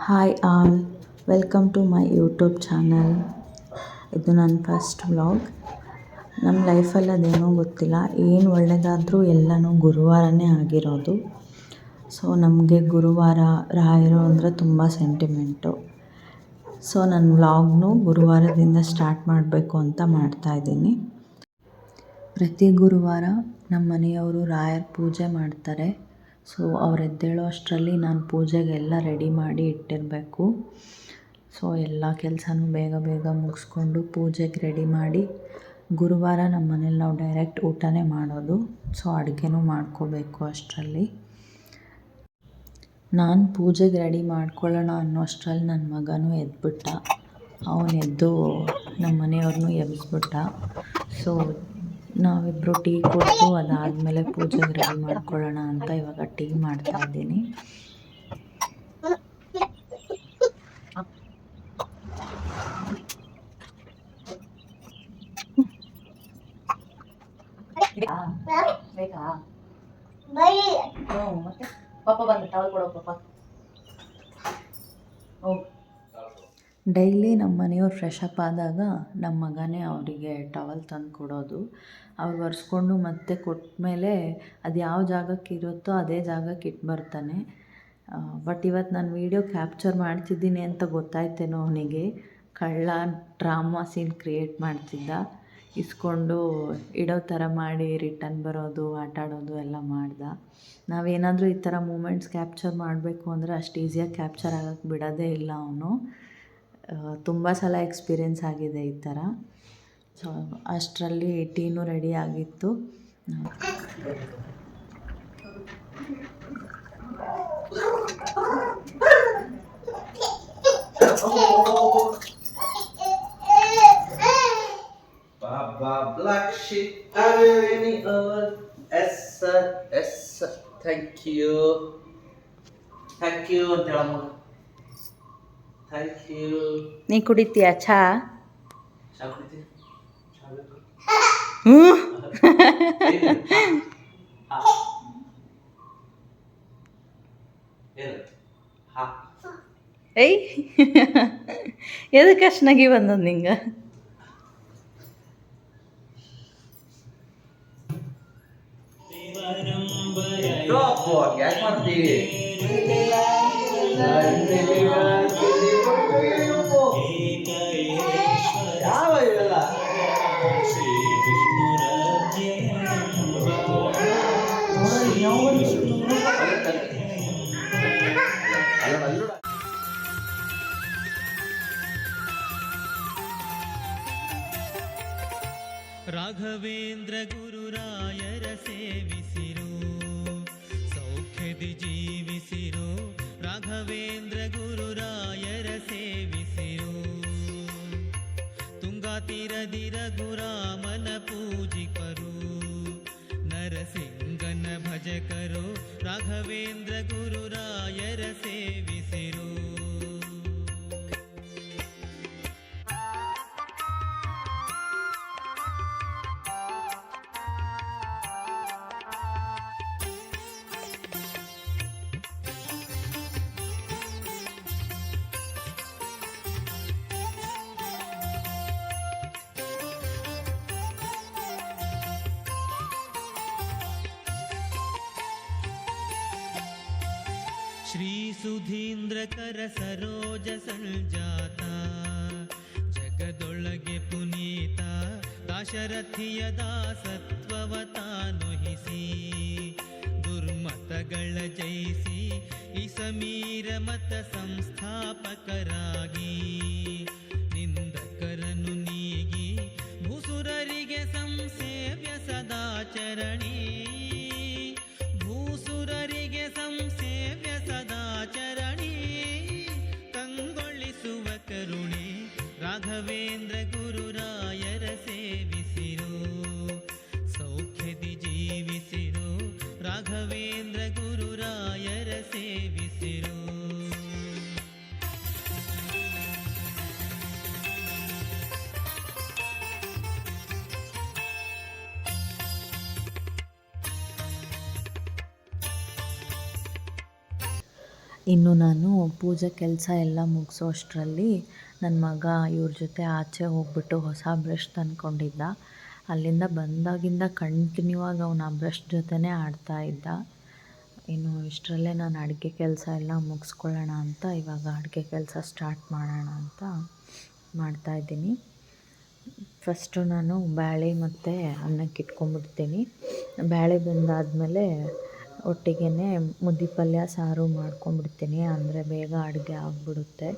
Hi all, welcome to my YouTube channel. ಇದು ನನ್ನ first vlog. ನಮ್ಮ ಲೈಫಲ್ಲಿ ಅದೇನೋ ಗೊತ್ತಿಲ್ಲ, ಏನು ಒಳ್ಳೆಯದಾದರೂ ಎಲ್ಲನೂ ಗುರುವಾರನೇ ಆಗಿರೋದು. ಸೊ ನಮಗೆ ಗುರುವಾರ ರಾಯರು ಅಂದರೆ ತುಂಬ ಸೆಂಟಿಮೆಂಟು. ಸೊ ನನ್ನ ವ್ಲಾಗ್ನು ಗುರುವಾರದಿಂದ ಸ್ಟಾರ್ಟ್ ಮಾಡಬೇಕು ಅಂತ ಮಾಡ್ತಾಯಿದ್ದೀನಿ. ಪ್ರತಿ ಗುರುವಾರ ನಮ್ಮ ಮನೆಯವರು ರಾಯರ ಪೂಜೆ ಮಾಡ್ತಾರೆ. ಸೊ ಅವ್ರು ಎದ್ದೇಳೋ ಅಷ್ಟರಲ್ಲಿ ನಾನು ಪೂಜೆಗೆಲ್ಲ ರೆಡಿ ಮಾಡಿ ಇಟ್ಟಿರಬೇಕು. ಸೊ ಎಲ್ಲ ಕೆಲಸನೂ ಬೇಗ ಬೇಗ ಮುಗಿಸ್ಕೊಂಡು ಪೂಜೆಗೆ ರೆಡಿ ಮಾಡಿ, ಗುರುವಾರ ನಮ್ಮ ಮನೇಲಿ ನಾವು ಡೈರೆಕ್ಟ್ ಊಟನೇ ಮಾಡೋದು. ಸೊ ಅಡುಗೆನೂ ಮಾಡ್ಕೋಬೇಕು ಅಷ್ಟರಲ್ಲಿ. ನಾನು ಪೂಜೆಗೆ ರೆಡಿ ಮಾಡ್ಕೊಳ್ಳೋಣ ಅನ್ನೋ ಅಷ್ಟರಲ್ಲಿ ನನ್ನ ಮಗನೂ ಎದ್ಬಿಟ್ಟ. ಅವನು ಎದ್ದು ನಮ್ಮ ಮನೆಯವ್ರನ್ನೂ ಎಬ್ಬಿಸ್ಬಿಟ್ಟ. ಸೊ ನಾವಿಬ್ಬರು ಟೀ ಕೊಟ್ಟು ಅದಾದಮೇಲೆ ಪೂಜೆಗೆ ರೆಡಿ ಮಾಡ್ಕೊಳ್ಳೋಣ ಅಂತ ಇವಾಗ ಟೀ ಮಾಡ್ತಾಯಿದ್ದೀನಿ. ಮತ್ತೆ ಪಾಪ ಬಂದು ಟವಲ್ ಕೊಡೋ ಪಾಪ. ಡೈಲಿ ನಮ್ಮ ಮನೆಯವ್ರು ಫ್ರೆಶ್ ಅಪ್ ಆದಾಗ ನಮ್ಮ ಮಗನೇ ಅವರಿಗೆ ಟವಲ್ ತಂದು ಕೊಡೋದು. ಅವ್ರು ಒರೆಸ್ಕೊಂಡು ಮತ್ತೆ ಕೊಟ್ಟಮೇಲೆ ಅದು ಯಾವ ಜಾಗಕ್ಕೆ ಇರುತ್ತೋ ಅದೇ ಜಾಗಕ್ಕೆ ಇಟ್ಟು ಬರ್ತಾನೆ. ಬಟ್ ಇವತ್ತು ನಾನು ವೀಡಿಯೋ ಕ್ಯಾಪ್ಚರ್ ಮಾಡ್ತಿದ್ದೀನಿ ಅಂತ ಗೊತ್ತಾಯ್ತೇನೋ ಅವನಿಗೆ. ಕಳ್ಳ ಡ್ರಾಮಾ ಸೀನ್ ಕ್ರಿಯೇಟ್ ಮಾಡ್ತಿದ್ದ. ಇಸ್ಕೊಂಡು ಇಡೋ ಥರ ಮಾಡಿ ರಿಟರ್ನ್ ಬರೋದು, ಆಟ ಆಡೋದು ಎಲ್ಲ ಮಾಡ್ದ. ನಾವೇನಾದರೂ ಈ ಥರ ಮೂಮೆಂಟ್ಸ್ ಕ್ಯಾಪ್ಚರ್ ಮಾಡಬೇಕು ಅಂದರೆ ಅಷ್ಟು ಈಸಿಯಾಗಿ ಕ್ಯಾಪ್ಚರ್ ಆಗೋಕ್ಕೆ ಬಿಡೋದೇ ಇಲ್ಲ ಅವನು. ತುಂಬ ಸಲ ಎಕ್ಸ್ಪೀರಿಯೆನ್ಸ್ ಆಗಿದೆ ಈ ಥರ. ಸೊ ಅಷ್ಟರಲ್ಲಿ ಟೀನೂ ರೆಡಿ ಆಗಿತ್ತು. Baba black sheep, are you any over? Yes sir, yes sir. Thank you ಅಂತ ಹೇಳಮ್ಮ. Thank you. ನೀ ಕುಡಿತೀಯಾ ಚಾ? ಚಾ ಕುಡಿತೀನಿ. ಚಾ ಬೇಕು. ಏಯ್ ಎದಕ್ಕೆ ಅಷ್ಟು ನಗಿ ಬಂದದ್ದು ನಿಂಗೆ? ಯಾಕೆ ಮಾಡ್ತೀವಿ? ಯಾವ ಇವೆಲ್ಲ? ರಾಘವೇಂದ್ರ ಗುರುರಾಯರ ಸೇವಿಸಿರು, ಸೌಖ್ಯದಿ ಜೀವಿಸಿರು. ರಾಘವೇಂದ್ರ ಗುರುರಾಯರ ಸೇವಿಸಿರು, ತುಂಗಾ ತೀರದಿ ರಘುರಾಮನ ಪೂಜಿಕರು, ನರಸಿಂಗನ ಭಜಕರು. ರಾಘವೇಂದ್ರ ಗುರುರಾಯರ ಸೇವಿಸಿರು. ಶ್ರೀ ಸುಧೀಂದ್ರ ಕರ ಸರೋಜ ಸಂಜಾತ, ಜಗದೊಳಗೆ ಪುನೀತ. ದಾಶರಥಿಯ ದಾಸತ್ವವ ತಾನುಹಿಸಿ, ದುರ್ಮತಗಳ ಜಯಿಸಿ. ಈ ಸಮೀರ ಮತ ಸಂಸ್ಥಾಪಕರಾಗಿ, ನಿಂದಕರನ್ನು ನೀಗಿ. ಭೂಸುರರಿಗೆ ಸಂಸೇವ್ಯ ಸದಾಚರಣಿ, ಭೂಸುರರಿಗೆ ಸಂಸೇವ್ಯ ಸದಾಚರಣಿ. ಕಂಗೊಳಿಸುವ ಕರುಣೆ. ರಾಘವೇಂದ್ರ ಗುರುರಾಯರ ಸೇವಿಸಿರು, ಸೌಖ್ಯದಿ ಜೀವಿಸಿರು. ರಾಘವೇಂದ್ರ ಗುರುರಾಯರ ಸೇವಿಸಿರು. ಇನ್ನು ನಾನು ಪೂಜೆ ಕೆಲಸ ಎಲ್ಲ ಮುಗಿಸೋ ಅಷ್ಟರಲ್ಲಿ ನನ್ನ ಮಗ ಇವ್ರ ಜೊತೆ ಆಚೆ ಹೋಗ್ಬಿಟ್ಟು ಹೊಸ ಬ್ರಷ್ ತಂದ್ಕೊಂಡಿದ್ದ. ಅಲ್ಲಿಂದ ಬಂದಾಗಿಂದ ಕಂಟಿನ್ಯೂ ಆಗಿ ಅವನು ಆ ಬ್ರಷ್ ಜೊತೆನೇ ಆಡ್ತಾ ಇದ್ದ. ಇನ್ನು ಇಷ್ಟರಲ್ಲೇ ನಾನು ಅಡುಗೆ ಕೆಲಸ ಎಲ್ಲ ಮುಗಿಸ್ಕೊಳ್ಳೋಣ ಅಂತ ಇವಾಗ ಅಡುಗೆ ಕೆಲಸ ಸ್ಟಾರ್ಟ್ ಮಾಡೋಣ ಅಂತ ಮಾಡ್ತಾಯಿದ್ದೀನಿ. ಫಸ್ಟು ನಾನು ಬೇಳೆ ಮತ್ತು ಅನ್ನಕ್ಕೆ ಇಟ್ಕೊಂಡ್ಬಿಡ್ತೀನಿ. ಬೇಳೆ ಬೆಂದಾದಮೇಲೆ ಒಟ್ಟಿಗೆ ಮುದ್ದೆ ಪಲ್ಯ ಸಾರು ಮಾಡ್ಕೊಂಡ್ಬಿಡ್ತೀನಿ, ಅಂದರೆ ಬೇಗ ಅಡುಗೆ ಆಗಿಬಿಡುತ್ತೆ.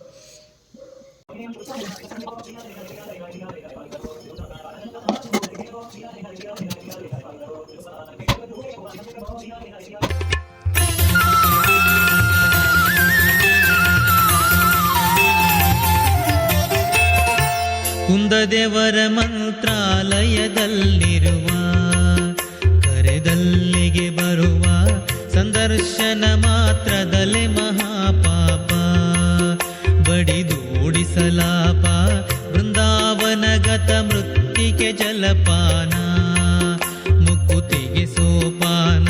ಕುಂದದೇವರ ಮಂತ್ರಾಲಯದಲ್ಲಿರುವ ಕರೆದಲ್ಲಿಗೆ ಬರುವ ಸಂದರ್ಶನ ಮಾತ್ರದಲ್ಲೇ ಮಹಾಪಾಪ ಬಡಿದೋಡಿಸಲಾಪ ಬೃಂದಾವನಗತ ಮೃತ್ತಿಗೆ ಜಲಪಾನ ಮುಕ್ಕುತಿಗೆ ಸೋಪಾನ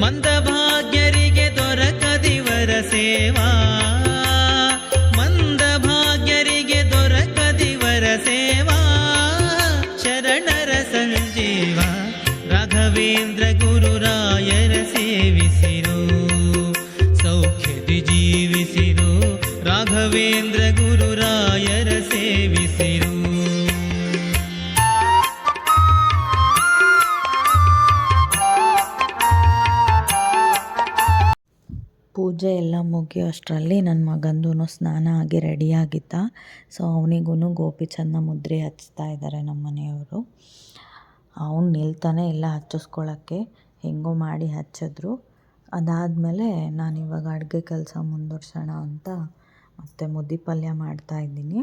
ಮಂದಭಾಗ್ಯರಿಗೆ ದೊರಕದಿವರ ಸೇವಾ ಮಂದಭಾಗ್ಯರಿಗೆ ದೊರಕದಿವರ ಸೇವಾ ಶರಣರ ಸಂಜೀವ ರಾಘವೇಂದ್ರ ಗುರುರಾಯರ ಸೇವಿಸಿರೋ ಸೌಖ್ಯದಿ ಜೀವಿಸಿರೋ ರಾಘವೇಂದ್ರ ಗುರುರಾಯರ ಸೇವಿಸಿರೋ. ಪೂಜೆ ಎಲ್ಲ ಮುಗಿಯೋ ಅಷ್ಟರಲ್ಲಿ ನನ್ನ ಮಗಂದು ಸ್ನಾನ ಆಗಿ ರೆಡಿಯಾಗಿದ್ದ. ಸೊ ಅವನಿಗೂ ಗೋಪಿಚಂದ ಮುದ್ರೆ ಹಚ್ತಾ ಇದ್ದಾರೆ ನಮ್ಮ ಮನೆಯವರು. ಅವನು ನಿಲ್ತಾನೆ ಎಲ್ಲ ಹಚ್ಚಿಸ್ಕೊಳ್ಳೋಕ್ಕೆ ಹೆಂಗೋ ಮಾಡಿ ಹಚ್ಚಿದ್ರು. ಅದಾದಮೇಲೆ ನಾನಿವಾಗ ಅಡುಗೆ ಕೆಲಸ ಮುಂದುವರ್ಸೋಣ ಅಂತ ಮತ್ತು ಮುದ್ದೆ ಪಲ್ಯ ಮಾಡ್ತಾಯಿದ್ದೀನಿ.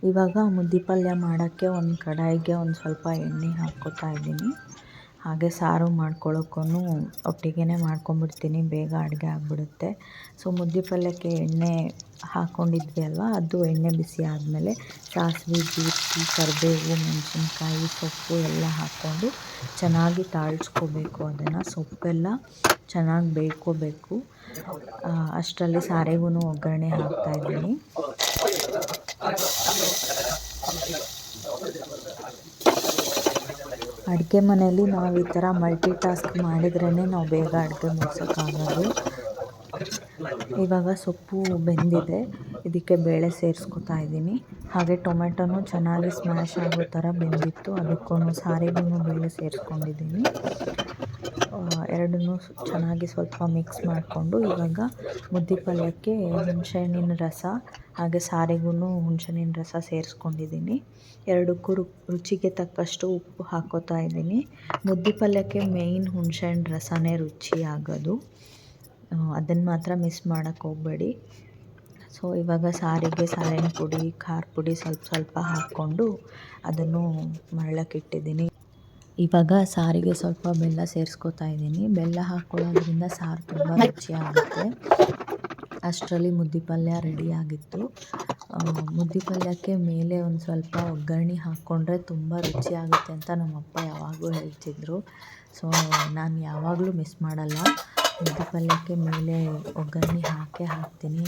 ಇವಾಗ ಮುದ್ದೆ ಪಲ್ಯ ಮಾಡೋಕ್ಕೆ ಒಂದು ಕಡಾಯಿಗೆ ಒಂದು ಸ್ವಲ್ಪ ಎಣ್ಣೆ ಹಾಕ್ಕೊತಾ ಇದ್ದೀನಿ. ಹಾಗೆ ಸಾರು ಮಾಡ್ಕೊಳ್ಳೋಕ್ಕೂ ಒಟ್ಟಿಗೆ ಮಾಡ್ಕೊಂಬಿಡ್ತೀನಿ, ಬೇಗ ಅಡುಗೆ ಆಗಿಬಿಡುತ್ತೆ. ಸೊ ಮುದ್ದೆ ಪಲ್ಯಕ್ಕೆ ಎಣ್ಣೆ ಹಾಕ್ಕೊಂಡಿದ್ವಿ ಅಲ್ವಾ, ಅದು ಎಣ್ಣೆ ಬಿಸಿ ಆದಮೇಲೆ ಸಾಸಿವೆ, ಜೀರಿಗೆ, ಕರಿಬೇವು, ಮೆಣಸಿನ್ಕಾಯಿ, ಸೊಪ್ಪು ಎಲ್ಲ ಹಾಕ್ಕೊಂಡು ಚೆನ್ನಾಗಿ ತಾಳಿಸ್ಕೋಬೇಕು. ಅದನ್ನು ಸೊಪ್ಪೆಲ್ಲ ಚೆನ್ನಾಗಿ ಬೇಯ್ಕೋಬೇಕು. ಅಷ್ಟರಲ್ಲಿ ಸಾರಿಗೂ ಒಗ್ಗರಣೆ ಹಾಕ್ತಾಯಿದ್ದೀನಿ. ಅಡುಗೆ ಮನೆಯಲ್ಲಿ ನಾವು ಈ ಥರ ಮಲ್ಟಿ ಟಾಸ್ಕ್ ಮಾಡಿದ್ರೇ ನಾವು ಬೇಗ ಅಡುಗೆ ಮುಗಿಸೋಕ್ಕಾಗೋದು. ಇವಾಗ ಸೊಪ್ಪು ಬೆಂದಿದೆ, ಇದಕ್ಕೆ ಬೇಳೆ ಸೇರಿಸ್ಕೊತಾ ಇದ್ದೀನಿ. ಹಾಗೆ ಟೊಮೆಟೊನೂ ಚೆನ್ನಾಗಿ ಸ್ಮ್ಯಾಶ್ ಆಗೋ ಥರ ಬೆಂದಿತ್ತು, ಅದಕ್ಕೂ ಸಾರಿಗೂ ಬೇಳೆ ಸೇರಿಸ್ಕೊಂಡಿದ್ದೀನಿ. ಎರಡನ್ನೂ ಚೆನ್ನಾಗಿ ಸ್ವಲ್ಪ ಮಿಕ್ಸ್ ಮಾಡಿಕೊಂಡು ಇವಾಗ ಮುದ್ದೆ ಪಲ್ಯಕ್ಕೆ ಹುಣಸೆಹಣ್ಣಿನ ರಸ ಹಾಗೆ ಸಾರಿಗೂ ಹುಣಸೆಹಣ್ಣಿನ ರಸ ಸೇರಿಸ್ಕೊಂಡಿದ್ದೀನಿ. ಎರಡಕ್ಕೂ ರುಚಿಗೆ ತಕ್ಕಷ್ಟು ಉಪ್ಪು ಹಾಕ್ಕೋತಾ ಇದ್ದೀನಿ. ಮುದ್ದೆ ಪಲ್ಯಕ್ಕೆ ಮೇಯ್ನ್ ಹುಣಸೆಹಣ್ಣು ರಸನೇ ರುಚಿ ಆಗೋದು, ಅದನ್ನು ಮಾತ್ರ ಮಿಸ್ ಮಾಡೋಕ್ಕೆ ಹೋಗಬೇಡಿ. ಸೊ ಇವಾಗ ಸಾರಿಗೆ ಸಾರಿನ ಪುಡಿ, ಖಾರ ಪುಡಿ ಸ್ವಲ್ಪ ಹಾಕ್ಕೊಂಡು ಅದನ್ನು ಮರಳಕ್ಕಿಟ್ಟಿದ್ದೀನಿ. ಇವಾಗ ಸಾರಿಗೆ ಸ್ವಲ್ಪ ಬೆಲ್ಲ ಸೇರಿಸ್ಕೊತಾ ಇದ್ದೀನಿ. ಬೆಲ್ಲ ಹಾಕ್ಕೊಳ್ಳೋದ್ರಿಂದ ಸಾರು ತುಂಬ ರುಚಿಯಾಗುತ್ತೆ. ಅಷ್ಟರಲ್ಲಿ ಮುದ್ದೆ ಪಲ್ಯ ರೆಡಿಯಾಗಿತ್ತು. ಮುದ್ದೆ ಪಲ್ಯಕ್ಕೆ ಮೇಲೆ ಒಂದು ಸ್ವಲ್ಪ ಒಗ್ಗರಣೆ ಹಾಕ್ಕೊಂಡ್ರೆ ತುಂಬ ರುಚಿಯಾಗುತ್ತೆ ಅಂತ ನಮ್ಮಪ್ಪ ಯಾವಾಗಲೂ ಹೇಳ್ತಿದ್ರು. ಸೊ ನಾನು ಯಾವಾಗಲೂ ಮಿಸ್ ಮಾಡಲ್ಲ, ಮುದ್ದೆ ಪಲ್ಯಕ್ಕೆ ಮೇಲೆ ಒಗ್ಗರಣೆ ಹಾಕ್ತೀನಿ.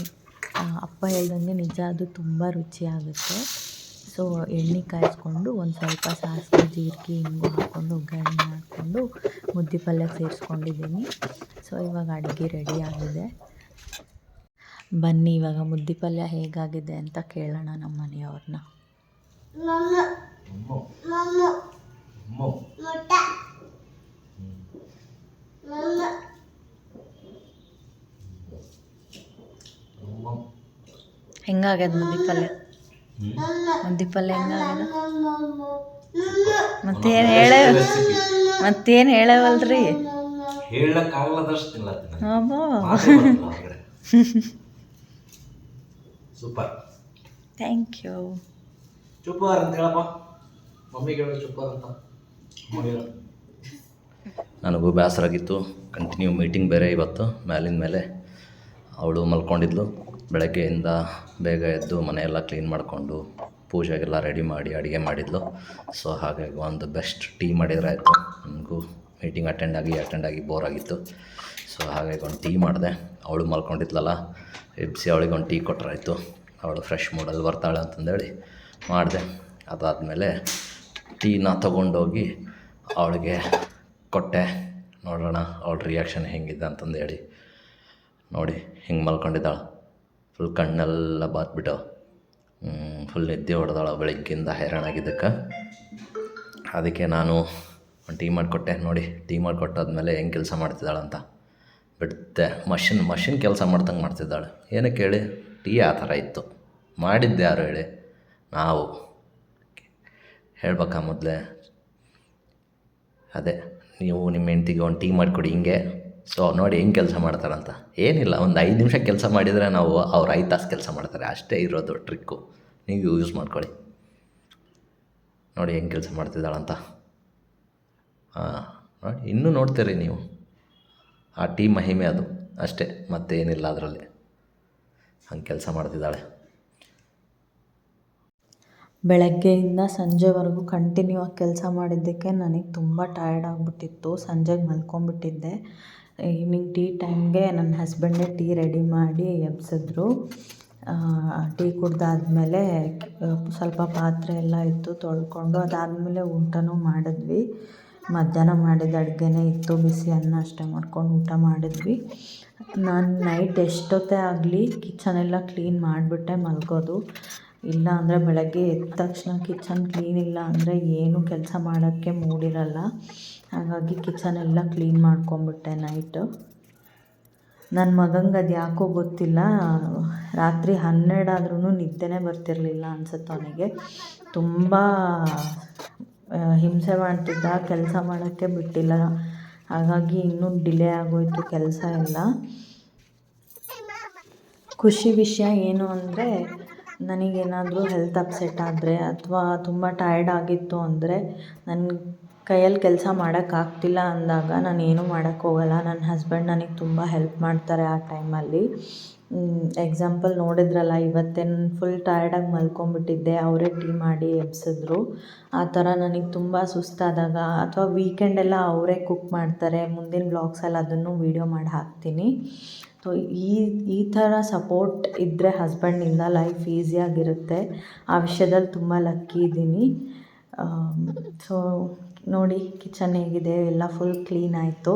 ಅಪ್ಪ ಹೇಳ್ದಂಗೆ ನಿಜ ಅದು ತುಂಬ ರುಚಿಯಾಗುತ್ತೆ. ಸೊ ಎಣ್ಣೆ ಕಾಯಿಸ್ಕೊಂಡು ಒಂದು ಸ್ವಲ್ಪ ಸಾಸಿವೆ, ಜೀರಿಗೆ, ಹಿಂಗು ಹಾಕ್ಕೊಂಡು ಒಗ್ಗರಣೆ ಮಾಡಿಕೊಂಡು ಮುದ್ದೆ ಪಲ್ಯ ಸೇರಿಸ್ಕೊಂಡಿದ್ದೀನಿ. ಸೊ ಇವಾಗ ಅಡುಗೆ ರೆಡಿಯಾಗಿದೆ. ಬನ್ನಿ ಇವಾಗ ಮುದ್ದೆ ಪಲ್ಯ ಹೇಗಾಗಿದೆ ಅಂತ ಕೇಳೋಣ ನಮ್ಮ ಮನೆಯವ್ರನ್ನ. ಹೆಂಗಾಗ್ಯದ ಮುದ್ದೆ ಪಲ್ಯ? ಮುದ್ದೆ ಪಲ್ಯ ಹೆಂಗಾಗ್ಯದ? ಮತ್ತೇನು ಹೇಳವಲ್ರಿ? Super, thank you. ಚುಪ್ಪಾರ್ ಅಂತ ಹೇಳಪ್ಪ, ಮಮ್ಮಿಗೆ ಹೇಳೋ ಚುಪ್ಪಾರ್ ಅಂತ. ಮಾಡಿಲ್ಲ. ನನಗೂ ಬೇಸರಾಗಿತ್ತು. ಕಂಟಿನ್ಯೂ ಮೀಟಿಂಗ್ ಬೇರೆ ಇವತ್ತು ಮ್ಯಾಲಿನ ಮೇಲೆ. ಅವಳು ಮಲ್ಕೊಂಡಿದ್ಲು. ಬೆಳಗ್ಗೆಯಿಂದ ಬೇಗ ಎದ್ದು ಮನೆಯೆಲ್ಲ ಕ್ಲೀನ್ ಮಾಡಿಕೊಂಡು ಪೂಜೆಗೆಲ್ಲ ರೆಡಿ ಮಾಡಿ ಅಡುಗೆ ಮಾಡಿದ್ಲು. ಸೊ ಹಾಗಾಗಿ ಒಂದು ಬೆಸ್ಟ್ ಟೀ ಮಾಡಿದ್ರೆ ಆಯಿತು. ನನಗೂ ಮೀಟಿಂಗ್ ಅಟೆಂಡ್ ಆಗಿ ಬೋರ್ ಆಗಿತ್ತು. ಸೊ ಹಾಗಾಗಿ ಒಂದು ಟೀ ಮಾಡಿದೆ. ಅವಳು ಮಲ್ಕೊಂಡಿದ್ಲಲ್ಲ, ಎಬ್ಬಿಸಿ ಅವಳಿಗೆ ಒಂದು ಟೀ ಕೊಟ್ಟರಾಯಿತು. ಅವಳು ಫ್ರೆಶ್ ಮೂಡಲ್ಲಿ ಬರ್ತಾಳೆ ಅಂತಂದೇಳಿ ಮಾಡಿದೆ. ಅದಾದಮೇಲೆ ಟೀನ ತೊಗೊಂಡೋಗಿ ಅವಳಿಗೆ ಕೊಟ್ಟೆ. ನೋಡೋಣ ಅವಳ ರಿಯಾಕ್ಷನ್ ಹೆಂಗಿದೆ ಅಂತಂದೇಳಿ. ನೋಡಿ ಹಿಂಗೆ ಮಲ್ಕೊಂಡಿದ್ದಾಳೆ, ಫುಲ್ ಕಣ್ಣೆಲ್ಲ ಬಾತ್ಬಿಟ್ಟು ಫುಲ್ ನಿದ್ದೆ ಹೊಡೆದಾಳ ಬೆಳಗ್ಗಿಂದ ಹೈರಾಣಾಗಿದ್ದಕ್ಕೆ. ಅದಕ್ಕೆ ನಾನು ಒಂದು ಟೀ ಮಾಡಿಕೊಟ್ಟೆ. ನೋಡಿ ಟೀ ಮಾಡಿಕೊಟ್ಟಾದ್ಮೇಲೆ ಹೆಂಗೆ ಕೆಲಸ ಮಾಡ್ತಿದ್ದಾಳಂತ ಬಿಡುತ್ತೆ. ಮಷಿನ್ ಕೆಲಸ ಮಾಡ್ದಂಗೆ ಮಾಡ್ತಿದ್ದಾಳೆ. ಏನಕ್ಕೆ ಹೇಳಿ, ಟೀ ಆ ಥರ ಇತ್ತು. ಮಾಡಿದ್ದೆ ಯಾರು ಹೇಳಿ, ನಾವು ಹೇಳ್ಬೇಕಾ ಮೊದಲೇ. ಅದೇ ನೀವು ನಿಮ್ಮ ಹೆಂಡ್ತಿಗೆ ಒಂದು ಟೀ ಮಾಡಿಕೊಡಿ ಹಿಂಗೆ. ಸೊ ನೋಡಿ ಹೆಂಗೆ ಕೆಲಸ ಮಾಡ್ತಾರಂತ. ಏನಿಲ್ಲ, ಒಂದು 5 ನಿಮಿಷ ಕೆಲಸ ಮಾಡಿದರೆ ನಾವು ಅವ್ರು 5 ತಾಸು ಕೆಲಸ ಮಾಡ್ತಾರೆ. ಅಷ್ಟೇ ಇರೋದು ಟ್ರಿಕ್ಕು. ನೀವು ಯೂಸ್ ಮಾಡ್ಕೊಳ್ಳಿ. ನೋಡಿ ಹೆಂಗೆ ಕೆಲಸ ಮಾಡ್ತಿದ್ದಾಳಂತ. ನೋಡಿ ಇನ್ನೂ ನೋಡ್ತೀರಿ ನೀವು. ಆ ಟೀ ಮಹಿಮೆ ಅದು ಅಷ್ಟೇ, ಮತ್ತೇನಿಲ್ಲ ಅದರಲ್ಲಿ. ಹಂಗೆ ಕೆಲಸ ಮಾಡ್ತಿದ್ದಾಳೆ. ಬೆಳಗ್ಗೆಯಿಂದ ಸಂಜೆವರೆಗೂ ಕಂಟಿನ್ಯೂ ಆಗಿ ಕೆಲಸ ಮಾಡಿದ್ದಕ್ಕೆ ನನಗೆ ತುಂಬ ಟಯರ್ಡ್ ಆಗಿಬಿಟ್ಟಿತ್ತು. ಸಂಜೆಗೆ ಮಲ್ಕೊಂಬಿಟ್ಟಿದ್ದೆ. ಈವ್ನಿಂಗ್ ಟೀ ಟೈಮ್ಗೆ ನನ್ನ ಹಸ್ಬೆಂಡೇ ಟೀ ರೆಡಿ ಮಾಡಿ ಎಬ್ಸಿದ್ರು. ಟೀ ಕುಡ್ದಾದ್ಮೇಲೆ ಸ್ವಲ್ಪ ಪಾತ್ರೆ ಎಲ್ಲ ಇತ್ತು, ತೊಳ್ಕೊಂಡು ಅದಾದಮೇಲೆ ಊಟನೂ ಮಾಡಿದ್ವಿ. ಮಧ್ಯಾಹ್ನ ಮಾಡಿದ ಅಡುಗೆನೇ ಇತ್ತು, ಬಿಸಿ ಅನ್ನ ಅಷ್ಟೇ ಮಾಡ್ಕೊಂಡು ಊಟ ಮಾಡಿದ್ವಿ. ನಾನು ನೈಟ್ ಎಷ್ಟೊತ್ತೇ ಆಗಲಿ ಕಿಚನೆಲ್ಲ ಕ್ಲೀನ್ ಮಾಡಿಬಿಟ್ಟೆ ಮಲ್ಗೋದು. ಇಲ್ಲ ಅಂದರೆ ಬೆಳಗ್ಗೆ ಎದ್ದ ತಕ್ಷಣ ಕಿಚನ್ ಕ್ಲೀನ್ ಇಲ್ಲ ಅಂದರೆ ಏನೂ ಕೆಲಸ ಮಾಡೋಕ್ಕೆ ಮೂಡಿರಲ್ಲ. ಹಾಗಾಗಿ ಕಿಚನೆಲ್ಲ ಕ್ಲೀನ್ ಮಾಡ್ಕೊಂಬಿಟ್ಟೆ ನೈಟು. ನನ್ನ ಮಗಂಗೆ ಅದು ಯಾಕೋ ಗೊತ್ತಿಲ್ಲ, ರಾತ್ರಿ 12 ಆದ್ರೂ ನಿದ್ದೆನೇ ಬರ್ತಿರಲಿಲ್ಲ ಅನ್ಸುತ್ತೆ ಅವನಿಗೆ. ತುಂಬ ಹಿಂಸೆ ಮಾಡ್ತಿದ್ದ, ಕೆಲಸ ಮಾಡೋಕ್ಕೆ ಬಿಟ್ಟಿಲ್ಲ. ಹಾಗಾಗಿ ಇನ್ನೂ ಡಿಲೇ ಆಗೋಯಿತು ಕೆಲಸ ಎಲ್ಲ. ಖುಷಿ ವಿಷಯ ಏನು ಅಂದರೆ, ನನಗೇನಾದರೂ ಹೆಲ್ತ್ ಅಪ್ಸೆಟ್ ಆದರೆ ಅಥವಾ ತುಂಬ ಟಯರ್ಡ್ ಆಗಿತ್ತು ಅಂದರೆ, ನನ್ನ ಕೈಯಲ್ಲಿ ಕೆಲಸ ಮಾಡೋಕ್ಕಾಗ್ತಿಲ್ಲ ಅಂದಾಗ ನಾನು ಏನೂ ಮಾಡೋಕ್ಕೋಗಲ್ಲ. ನನ್ನ ಹಸ್ಬೆಂಡ್ ನನಗೆ ತುಂಬ ಹೆಲ್ಪ್ ಮಾಡ್ತಾರೆ ಆ ಟೈಮಲ್ಲಿ. ಎಕ್ಸಾಂಪಲ್ ನೋಡಿದ್ರಲ್ಲ, ಇವತ್ತೇ ನಾನು ಫುಲ್ ಟಯರ್ಡಾಗಿ ಮಲ್ಕೊಂಬಿಟ್ಟಿದ್ದೆ, ಅವರೇ ಟೀ ಮಾಡಿ ಎಬ್ಸಿದ್ರು. ಆ ಥರ ನನಗೆ ತುಂಬ ಸುಸ್ತಾದಾಗ ಅಥವಾ ವೀಕೆಂಡೆಲ್ಲ ಅವರೇ ಕುಕ್ ಮಾಡ್ತಾರೆ. ಮುಂದಿನ ವ್ಲಾಗ್ಸಲ್ಲಿ ಅದನ್ನು ವೀಡಿಯೋ ಮಾಡಿ ಹಾಕ್ತೀನಿ. ಸೊ ಈ ಥರ ಸಪೋರ್ಟ್ ಇದ್ದರೆ ಹಸ್ಬೆಂಡಿಂದ ಲೈಫ್ ಈಸಿಯಾಗಿರುತ್ತೆ. ಆ ವಿಷಯದಲ್ಲಿ ತುಂಬ ಲಕ್ಕಿ ಇದ್ದೀನಿ. ಸೊ ನೋಡಿ ಕಿಚನ್ ಹೇಗಿದೆ, ಎಲ್ಲ ಫುಲ್ ಕ್ಲೀನ್ ಆಯಿತು.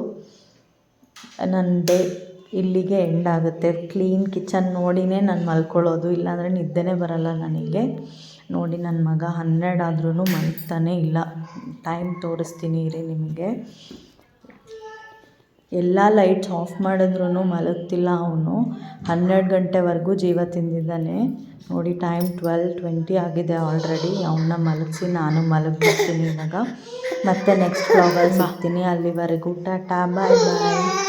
ನನ್ನ ಡೇ ಇಲ್ಲಿಗೆ ಎಂಡ್ ಆಗುತ್ತೆ. ಕ್ಲೀನ್ ಕಿಚನ್ ನೋಡಿನೇ ನಾನು ಮಲ್ಕೊಳ್ಳೋದು, ಇಲ್ಲಾಂದರೆ ನಿದ್ದೆನೇ ಬರಲ್ಲ ನನಗೆ. ನೋಡಿ ನನ್ನ ಮಗ 12 ಆದ್ರೂ ಮಲಗ್ತಾನೇ ಇಲ್ಲ. ಟೈಮ್ ತೋರಿಸ್ತೀನಿ ಇರಿ ನಿಮಗೆ. ಎಲ್ಲ ಲೈಟ್ಸ್ ಆಫ್ ಮಾಡಿದ್ರೂ ಮಲಗ್ತಿಲ್ಲ ಅವನು. 12 ಗಂಟೆವರೆಗೂ ಜೀವ ತಿಂದಿದ್ದಾನೆ. ನೋಡಿ ಟೈಮ್ 12:20 ಆಗಿದೆ ಆಲ್ರೆಡಿ. ಅವನ್ನ ಮಲಗಿಸಿ ನಾನು ಮಲಗಿಬಿಡ್ತೀನಿ ಇವಾಗ. ಮತ್ತೆ ನೆಕ್ಸ್ಟ್ ವ್ಲಾಗಲ್ಲಿ ಸಿಗ್ತೀನಿ. ಅಲ್ಲಿವರೆಗೂ ಟಾಟಾ, ಬಾಯ್ ಬಾಯ್.